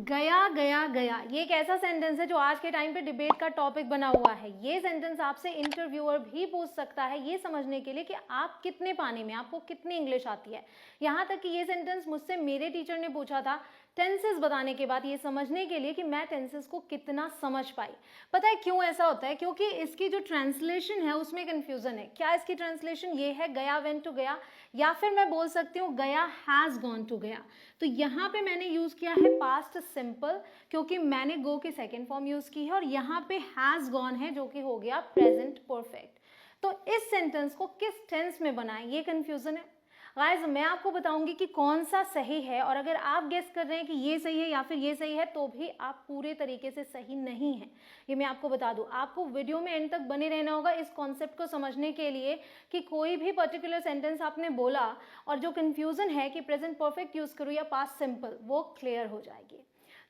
गया गया गया, ये एक ऐसा सेंटेंस है जो आज के टाइम पे डिबेट का टॉपिक बना हुआ है। ये सेंटेंस आपसे इंटरव्यूअर भी पूछ सकता है ये समझने के लिए कि आप कितने पानी में, आपको कितनी इंग्लिश आती है। यहाँ तक कि ये सेंटेंस मुझसे मेरे टीचर ने पूछा था टेंसेस बताने के बाद, ये समझने के लिए कि मैं टेंसेस को कितना समझ पाई। पता है क्यों ऐसा होता है? क्योंकि इसकी जो ट्रांसलेशन है उसमें कंफ्यूजन है। क्या इसकी ट्रांसलेशन ये है गया वेंट टू गया, या फिर मैं बोल सकती हूँ गया हैज गॉन टू गया। तो यहाँ पे मैंने यूज किया है पास्ट सिंपल, क्योंकि मैंने गो की सेकेंड फॉर्म यूज की है, और यहाँ पे हैज गॉन है जो कि हो गया प्रेजेंट परफेक्ट। तो इस सेंटेंस को किस टेंस में बनाएं, ये कंफ्यूजन है। गाइस मैं आपको बताऊंगी कि कौन सा सही है, और अगर आप गेस कर रहे हैं कि ये सही है या फिर ये सही है तो भी आप पूरे तरीके से सही नहीं है, ये मैं आपको बता दूं। आपको वीडियो में एंड तक बने रहना होगा इस कॉन्सेप्ट को समझने के लिए कि कोई भी पर्टिकुलर सेंटेंस आपने बोला और जो कंफ्यूजन है कि प्रेजेंट परफेक्ट यूज करूँ या पास्ट सिंपल, वो क्लियर हो जाएगी।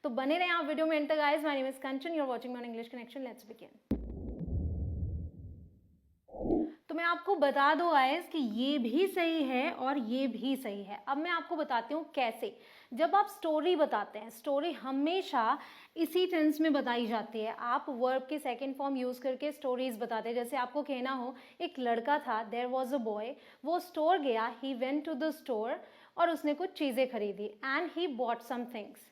तो बने रहे आप वीडियो में एंड तक। Guys my name is Kanchan, you are watching on English connection, let's begin. तो मैं आपको बता दूं गाइस कि ये भी सही है और ये भी सही है। अब मैं आपको बताती हूँ कैसे। जब आप स्टोरी बताते हैं, स्टोरी हमेशा इसी टेंस में बताई जाती है। आप वर्ब की सेकंड फॉर्म यूज करके स्टोरीज बताते हैं। जैसे आपको कहना हो एक लड़का था, देयर वॉज अ बॉय, वो स्टोर गया, he went to the store, और उसने कुछ चीजें खरीदी, and he bought some things.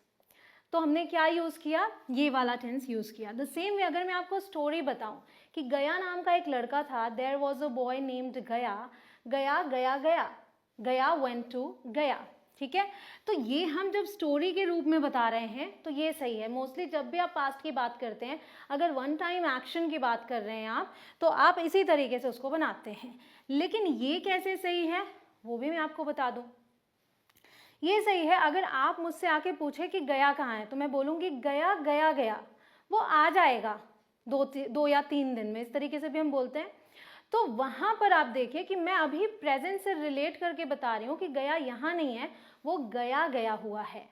तो हमने क्या यूज किया? ये वाला टेंस यूज किया। द सेम वे अगर मैं आपको स्टोरी बताऊं कि गया नाम का एक लड़का था, there was a boy named गया, गया गया गया, गया वेंट टू गया, ठीक है। तो ये हम जब स्टोरी के रूप में बता रहे हैं तो ये सही है। मोस्टली जब भी आप पास्ट की बात करते हैं, अगर वन टाइम एक्शन की बात कर रहे हैं आप, तो आप इसी तरीके से उसको बनाते हैं। लेकिन ये कैसे सही है वो भी मैं आपको बता दूं। ये सही है अगर आप मुझसे आके पूछे कि गया कहाँ है, तो मैं बोलूँगी गया गया गया, वो आ जाएगा 2 या 3 दिन में, इस तरीके से भी हम बोलते हैं। तो वहाँ पर आप देखिए कि मैं अभी प्रेजेंट से रिलेट करके बता रही हूँ कि गया यहाँ नहीं है, वो गया गया हुआ है।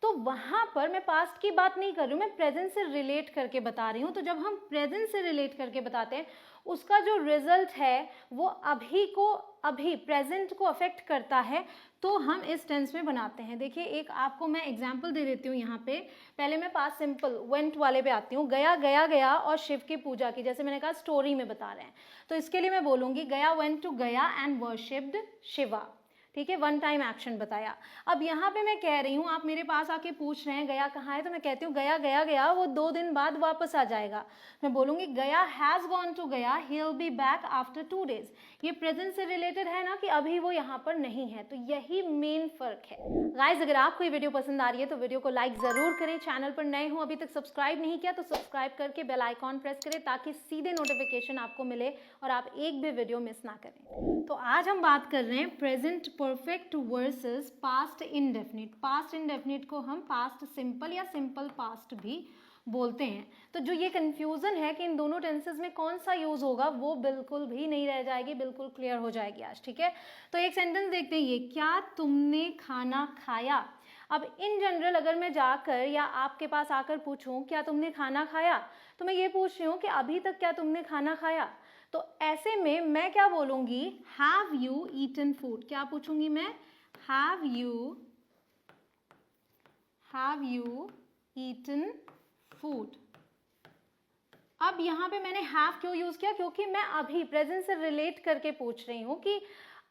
तो वहां पर मैं पास्ट की बात नहीं कर रही हूँ, मैं प्रेजेंट से रिलेट करके बता रही हूँ। तो जब हम प्रेजेंट से रिलेट करके बताते हैं, उसका जो रिजल्ट है वो अभी प्रेजेंट को अफेक्ट करता है, तो हम इस टेंस में बनाते हैं। देखिए एक आपको मैं एग्जांपल दे देती हूँ यहाँ पे। पहले मैं पास्ट सिंपल वेंट वाले पे आती हूँ। गया गया गया और शिव की पूजा की, जैसे मैंने कहा स्टोरी में बता रहे हैं, तो इसके लिए मैं बोलूँगी गया वेंट टू गया एंड वर्शिप्ड शिवा, ठीक है, वन टाइम एक्शन बताया। अब यहाँ पे मैं कह रही हूँ, आप मेरे पास आके पूछ रहे हैं गया कहाँ है, तो मैं कहती हूँ गया गया गया, वो 2 दिन बाद वापस आ जाएगा। मैं बोलूँगी गया हैज़ गॉन टू गया, he will be back after 2 days. ये प्रेजेंट से रिलेटेड है ना कि अभी वो यहाँ पर नहीं है, तो यही मेन फर्क है। गाइज अगर आपको ये वीडियो पसंद आ रही है तो वीडियो को लाइक जरूर करें। चैनल पर नए हो, अभी तक सब्सक्राइब नहीं किया तो सब्सक्राइब करके बेल आइकॉन प्रेस करें ताकि सीधे नोटिफिकेशन आपको मिले और आप एक भी वीडियो मिस ना करें। तो आज हम बात कर रहे हैं present perfect versus past indefinite. Past indefinite को हम पास्ट सिंपल या सिंपल पास्ट भी बोलते हैं। तो जो ये कंफ्यूजन है कि इन दोनों टेंसेस में कौन सा यूज होगा, वो बिल्कुल भी नहीं रह जाएगी, बिल्कुल क्लियर हो जाएगी आज, ठीक है। तो एक सेंटेंस देखते हैं, ये क्या तुमने खाना खाया। अब इन जनरल अगर मैं जाकर या आपके पास आकर पूछूं क्या तुमने खाना खाया, तो मैं ये पूछ रही हूँ कि अभी तक क्या तुमने खाना खाया। तो ऐसे में मैं क्या बोलूंगी, हैव यू ईटन फूड। क्या पूछूंगी मैं, हैव यू ईटन फूड। अब यहाँ पे मैंने हैव क्यों यूज किया, क्योंकि मैं अभी प्रेजेंट से रिलेट करके पूछ रही हूँ कि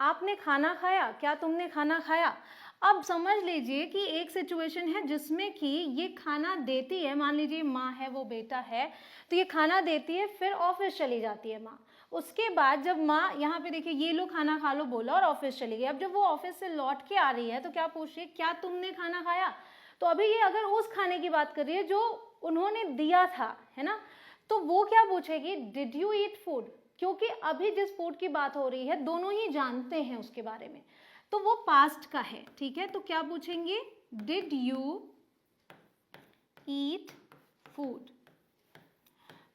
आपने खाना खाया, क्या तुमने खाना खाया। अब समझ लीजिए कि एक सिचुएशन है जिसमें कि ये खाना देती है, मान लीजिए माँ है, वो बेटा है, तो ये खाना देती है, फिर ऑफिस चली जाती है माँ। उसके बाद जब माँ, यहाँ पे देखिए ये लो खाना खा लो बोला और ऑफिस चली गई। अब जब वो ऑफिस से लौट के आ रही है तो क्या पूछ रही है, क्या तुमने खाना खाया। तो अभी ये अगर उस खाने की बात कर रही है जो उन्होंने दिया था, है ना, तो वो क्या पूछेगी, डिड यू ईट फूड, क्योंकि अभी जिस फूड की बात हो रही है दोनों ही जानते हैं उसके बारे में, तो वो पास्ट का है, ठीक है। तो क्या पूछेंगे, डिड यू ईट फूड।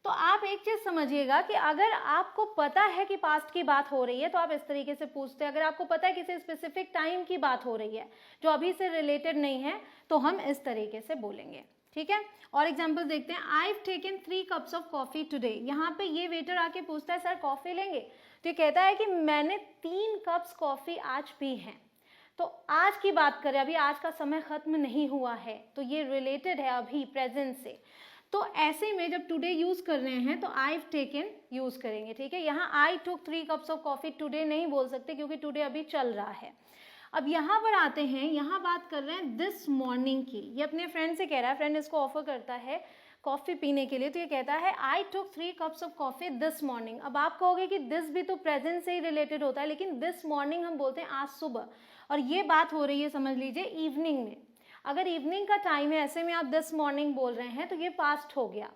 तो आप एक चीज समझिएगा कि अगर आपको पता है कि पास्ट की बात हो रही है तो आप इस तरीके से पूछते हैं। अगर आपको पता है किसी स्पेसिफिक टाइम की बात हो रही है जो अभी से रिलेटेड नहीं है, तो हम इस तरीके से बोलेंगे, ठीक है। और एग्जांपल देखते हैं, I've taken 3 cups of coffee today। यहाँ पे ये वेटर आके पूछता है सर कॉफी लेंगे, तो ये कहता है कि मैंने 3 कप्स कॉफी आज पी हैं। तो आज की बात करें, अभी आज का समय खत्म नहीं हुआ है, तो ये रिलेटेड है अभी प्रेजेंट से। तो ऐसे में जब टुडे यूज कर रहे हैं तो आई टेकन यूज करेंगे, ठीक है। यहाँ आई टुक 3 कप्स ऑफ कॉफी टुडे नहीं बोल सकते क्योंकि टुडे अभी चल रहा है। अब यहाँ पर आते हैं, यहाँ बात कर रहे हैं दिस मॉर्निंग की। ये अपने फ्रेंड से कह रहा है, फ्रेंड इसको ऑफर करता है कॉफ़ी पीने के लिए, तो ये कहता है आई टुक 3 cups of coffee this morning. अब आप कहोगे कि दिस भी तो प्रेजेंट से ही रिलेटेड होता है, लेकिन दिस मॉर्निंग हम बोलते हैं आज सुबह, और ये बात हो रही है समझ लीजिए इवनिंग में। अगर इवनिंग का टाइम है, ऐसे में आप दिस मॉर्निंग बोल रहे हैं तो ये पास्ट हो गया,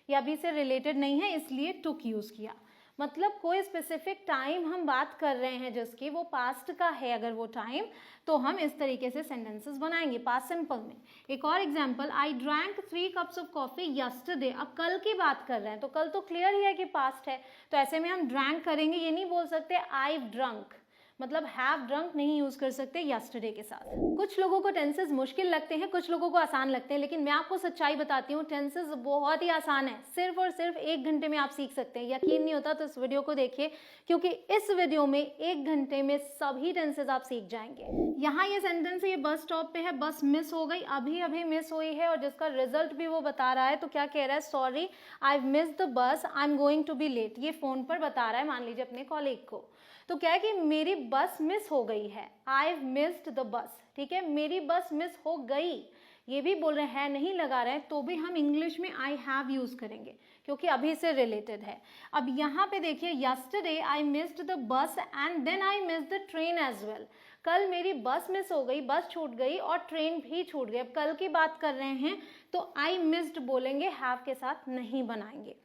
ये अभी से रिलेटेड नहीं है, इसलिए टुक यूज़ किया। मतलब कोई स्पेसिफिक टाइम हम बात कर रहे हैं जिसकी, वो पास्ट का है अगर वो टाइम, तो हम इस तरीके से सेंटेंसेस बनाएंगे पास्ट सिंपल में। एक और example, I drank 3 cups of coffee yesterday. अब कल की बात कर रहे हैं तो कल तो क्लियर ही है कि पास्ट है, तो ऐसे में हम ड्रैंक करेंगे, ये नहीं बोल सकते आई ड्रंक, मतलब हैव ड्रंक नहीं यूज कर सकते यस्टरडे के साथ। कुछ लोगों को टेंसेस मुश्किल लगते हैं, कुछ लोगों को आसान लगते हैं, लेकिन मैं आपको सच्चाई बताती हूँ, टेंसेस बहुत ही आसान है, सिर्फ और सिर्फ 1 घंटे में आप सीख सकते हैं। यकीन नहीं होता तो इस वीडियो को देखिए, क्योंकि इस वीडियो में 1 घंटे में सभी टेंसेस आप सीख जाएंगे। यहाँ ये सेंटेंस है, ये बस स्टॉप पे है, बस मिस हो गई, अभी अभी मिस हुई है, और जिसका रिजल्ट भी वो बता रहा है, तो क्या कह रहा है, sorry I miss the bus, I am going to be late. ये फोन पर बता रहा है, मान लीजिए अपने कॉलीग को, तो क्या है कि मेरी बस मिस हो गई है, आई मिस्ड द बस, ठीक है, मेरी बस मिस हो गई। ये भी बोल रहे हैं, नहीं लगा रहे हैं, तो भी हम इंग्लिश में आई हैव यूज करेंगे क्योंकि अभी से रिलेटेड है। अब यहाँ पे देखिए, yesterday I missed the bus and then I missed the train as well. कल मेरी बस मिस हो गई, बस छूट गई और ट्रेन भी छूट गई। अब कल की बात कर रहे हैं तो आई मिस्ड बोलेंगे, हैव के साथ नहीं बनाएंगे,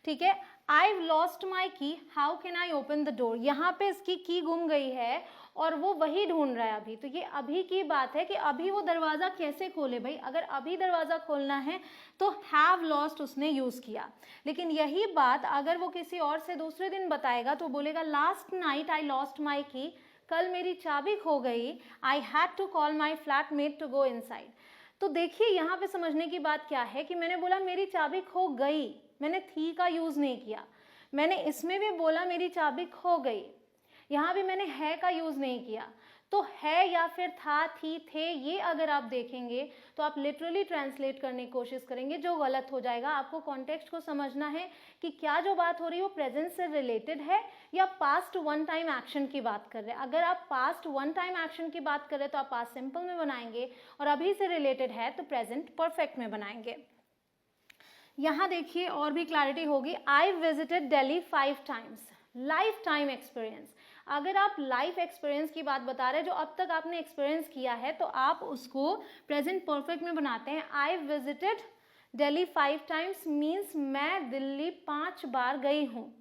ठीक है। I've lost my key, how can I open the door? यहाँ पे इसकी की गुम गई है और वो वही ढूंढ रहा है अभी, तो ये अभी की बात है कि अभी वो दरवाज़ा कैसे खोले भाई। अगर अभी दरवाज़ा खोलना है तो have lost उसने यूज़ किया, लेकिन यही बात अगर वो किसी और से दूसरे दिन बताएगा तो बोलेगा last night I lost my key, कल मेरी चाबी खो गई, I had to call my flatmate to go inside. तो देखिए यहाँ पे समझने की बात क्या है कि मैंने बोला मेरी चाबी खो गई, मैंने थी का यूज नहीं किया। मैंने इसमें भी बोला मेरी चाबी खो गई, यहाँ भी मैंने है का यूज नहीं किया। तो है या फिर था, थी, थे, ये अगर आप देखेंगे तो आप लिटरली ट्रांसलेट करने की कोशिश करेंगे, जो गलत हो जाएगा। आपको कॉन्टेक्स्ट को समझना है कि क्या जो बात हो रही है वो प्रेजेंट से रिलेटेड है या पास्ट वन टाइम एक्शन की बात कर रहे हैं। अगर आप पास्ट वन टाइम एक्शन की बात कर रहे हैं तो आप पास्ट सिंपल में बनाएंगे, और अभी से रिलेटेड है तो प्रेजेंट परफेक्ट में बनाएंगे। यहाँ देखिए और भी क्लैरिटी होगी, I visited Delhi 5 times, life time experience. अगर आप लाइफ एक्सपीरियंस की बात बता रहे हैं, जो अब तक आपने एक्सपीरियंस किया है, तो आप उसको प्रेजेंट परफेक्ट में बनाते हैं। I visited Delhi 5 times means मैं दिल्ली 5 बार गई हूँ,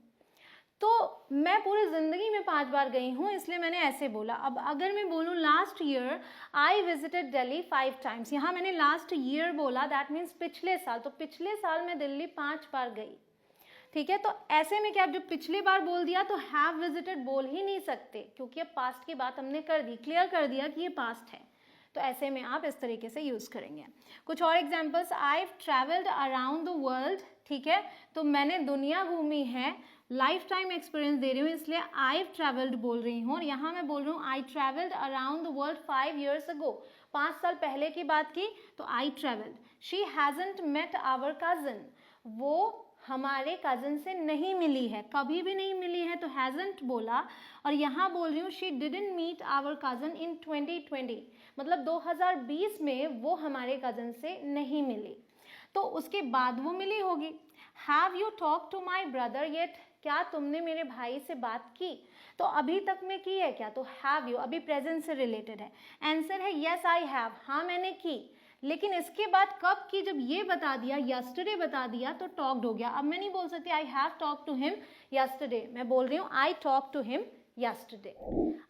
तो मैं पूरी ज़िंदगी में 5 बार गई हूँ, इसलिए मैंने ऐसे बोला। अब अगर मैं बोलूँ last year I visited Delhi 5 times, यहाँ मैंने लास्ट ईयर बोला, दैट मीन्स पिछले साल, तो पिछले साल मैं दिल्ली 5 बार गई, ठीक है। तो ऐसे में क्या, जब पिछले बार बोल दिया तो हैव विजिटेड बोल ही नहीं सकते, क्योंकि अब पास्ट की बात हमने कर दी, क्लियर कर दिया कि ये पास्ट है, तो ऐसे में आप इस तरीके से यूज़ करेंगे। कुछ और examples, I travelled around the world, ठीक है, तो मैंने दुनिया घूमी है, लाइफ टाइम एक्सपीरियंस दे रही हूँ इसलिए आई ट्रैवल्ड बोल रही हूँ, और यहाँ मैं बोल रही हूँ I travelled around the world 5 years ago, 5 साल पहले की बात की तो I travelled. She hasn't met our cousin, वो हमारे कज़न से नहीं मिली है, कभी भी नहीं मिली है, तो हैजंट बोला। और यहाँ बोल रही हूँ she didn't meet our cousin in 2020, मतलब 2020 में वो हमारे कज़न से नहीं मिली, तो उसके बाद वो मिली होगी। Have you talk to my brother yet, क्या तुमने मेरे भाई से बात की, तो अभी तक में की है क्या, तो हैव यू अभी प्रेजेंट से रिलेटेड है। आंसर है यस आई हैव, हाँ मैंने की, लेकिन इसके बाद कब की, जब ये बता दिया, यस्टरडे बता दिया, तो टॉक्ड हो गया। अब मैं नहीं बोल सकती I have talk to him yesterday, मैं बोल रही हूँ I talk to him yesterday.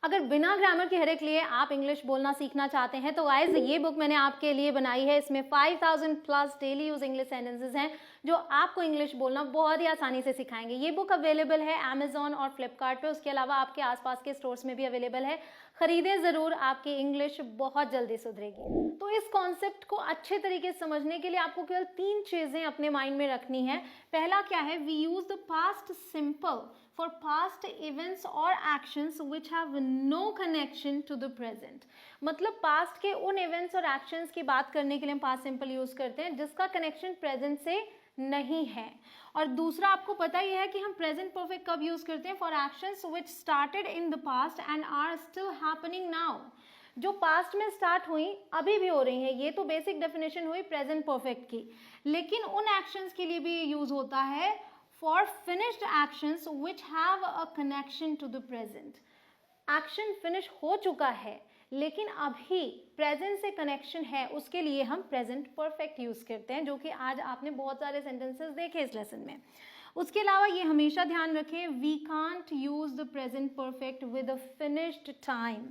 अगर बिना ग्रामर के हर लिए आप इंग्लिश बोलना सीखना चाहते हैं तो गाइस ये बुक मैंने आपके लिए बनाई है, इसमें 5000+ डेली यूज इंग्लिश सेंटेंसेस हैं जो आपको इंग्लिश बोलना बहुत ही आसानी से सिखाएंगे। ये बुक अवेलेबल है अमेजॉन और फ्लिपकार्ट पे, उसके अलावा आपके आसपास के स्टोर्स में भी अवेलेबल है। खरीदें ज़रूर, आपकी इंग्लिश बहुत जल्दी सुधरेगी। तो इस कॉन्सेप्ट को अच्छे तरीके से समझने के लिए आपको केवल 3 चीज़ें अपने माइंड में रखनी है। पहला क्या है, we use the past simple for past events और actions which have no connection to the present. मतलब पास्ट के उन इवेंट्स और एक्शंस की बात करने के लिए हम पास्ट सिंपल यूज़ करते हैं जिसका कनेक्शन प्रेजेंट से नहीं है। और दूसरा आपको पता ही है कि हम प्रेजेंट परफेक्ट कब यूज़ करते हैं, for actions which started in the past and are still happening now. जो पास्ट में स्टार्ट हुई अभी भी हो रही है, ये तो बेसिक डेफिनेशन हुई प्रेजेंट परफेक्ट की। लेकिन उन एक्शंस के लिए भी यूज होता है for finished actions which have a connection to the present. Action finish हो चुका है लेकिन अभी प्रेजेंट से कनेक्शन है, उसके लिए हम प्रेजेंट परफेक्ट यूज करते हैं, जो कि आज आपने बहुत सारे सेंटेंसेस देखे इस लेसन में। उसके अलावा ये हमेशा ध्यान रखें, we can't use the present perfect with a finished time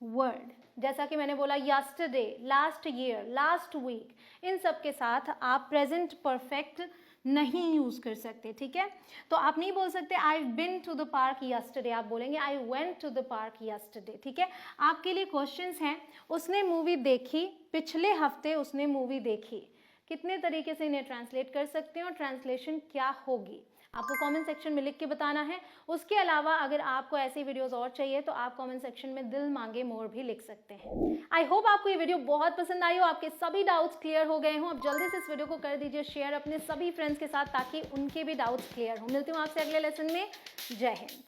word. जैसा कि मैंने बोला yesterday, last year, last week, इन सब के साथ आप प्रेजेंट परफेक्ट नहीं यूज कर सकते, ठीक है। तो आप नहीं बोल सकते I been to the park yesterday, आप बोलेंगे I went to the park yesterday, ठीक है। आपके लिए क्वेश्चंस हैं, उसने मूवी देखी, पिछले हफ्ते उसने मूवी देखी, कितने तरीके से इन्हें ट्रांसलेट कर सकते हैं और ट्रांसलेशन क्या होगी, आपको कमेंट सेक्शन में लिख के बताना है। उसके अलावा अगर आपको ऐसी वीडियोस और चाहिए तो आप कमेंट सेक्शन में दिल मांगे मोर भी लिख सकते हैं। आई होप आपको ये वीडियो बहुत पसंद आई हो, आपके सभी डाउट्स क्लियर हो गए हों। अब जल्दी से इस वीडियो को कर दीजिए शेयर अपने सभी फ्रेंड्स के साथ ताकि उनके भी डाउट्स क्लियर हो। मिलती हूँ आपसे अगले लेसन में। जय हिंद।